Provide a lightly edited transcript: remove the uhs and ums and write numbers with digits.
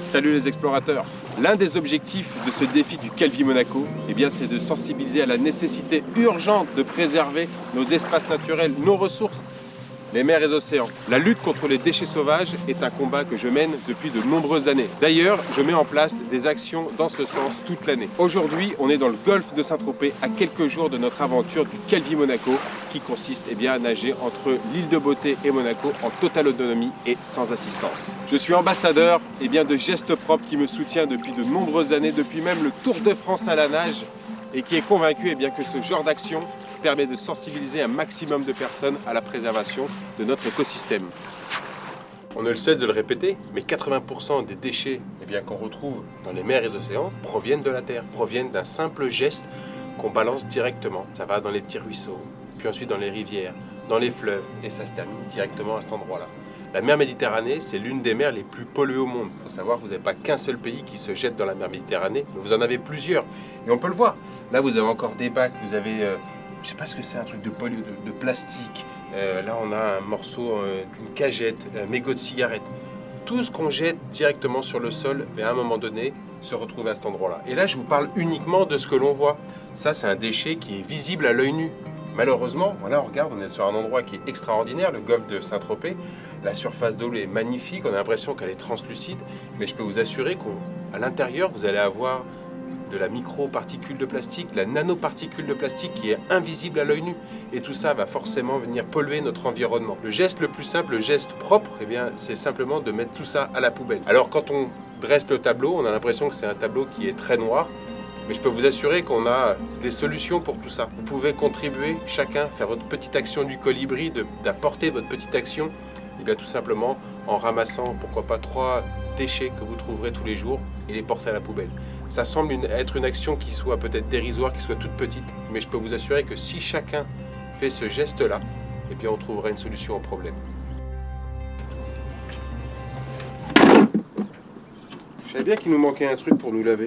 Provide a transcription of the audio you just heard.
Salut les explorateurs! L'un des objectifs de ce défi du Calvi Monaco, c'est de sensibiliser à la nécessité urgente de préserver nos espaces naturels, nos ressources, les mers et les océans. La lutte contre les déchets sauvages est un combat que je mène depuis de nombreuses années. D'ailleurs, je mets en place des actions dans ce sens toute l'année. Aujourd'hui, on est dans le golfe de Saint-Tropez, à quelques jours de notre aventure du Calvi Monaco, qui consiste à nager entre l'île de Beauté et Monaco en totale autonomie et sans assistance. Je suis ambassadeur de Gestes Propres qui me soutient depuis de nombreuses années, depuis même le Tour de France à la nage, et qui est convaincu que ce genre d'action permet de sensibiliser un maximum de personnes à la préservation de notre écosystème. On ne cesse de le répéter, mais 80% des déchets qu'on retrouve dans les mers et les océans proviennent de la terre, proviennent d'un simple geste qu'on balance directement. Ça va dans les petits ruisseaux, puis ensuite dans les rivières, dans les fleuves, et ça se termine directement à cet endroit-là. La mer Méditerranée, c'est l'une des mers les plus polluées au monde. Il faut savoir que vous n'avez pas qu'un seul pays qui se jette dans la mer Méditerranée, mais vous en avez plusieurs. Et on peut le voir. Là, vous avez encore des bacs, vous avez, je ne sais pas ce que c'est, un truc de plastique. Là, on a un morceau d'une cagette, un mégot de cigarette. Tout ce qu'on jette directement sur le sol, à un moment donné, se retrouve à cet endroit-là. Et là, je vous parle uniquement de ce que l'on voit. Ça, c'est un déchet qui est visible à l'œil nu. Malheureusement, voilà, on regarde, on est sur un endroit qui est extraordinaire, le golfe de Saint-Tropez. La surface d'eau est magnifique, on a l'impression qu'elle est translucide, mais je peux vous assurer qu'à l'intérieur, vous allez avoir de la micro-particule de plastique, de la nanoparticule de plastique qui est invisible à l'œil nu. Et tout ça va forcément venir polluer notre environnement. Le geste le plus simple, le geste propre, c'est simplement de mettre tout ça à la poubelle. Alors quand on dresse le tableau, on a l'impression que c'est un tableau qui est très noir. Mais je peux vous assurer qu'on a des solutions pour tout ça. Vous pouvez contribuer, chacun, faire votre petite action du colibri, d'apporter votre petite action, tout simplement en ramassant, pourquoi pas, 3 déchets que vous trouverez tous les jours et les porter à la poubelle. Ça semble être une action qui soit peut-être dérisoire, qui soit toute petite, mais je peux vous assurer que si chacun fait ce geste-là, on trouvera une solution au problème. Je savais bien qu'il nous manquait un truc pour nous laver.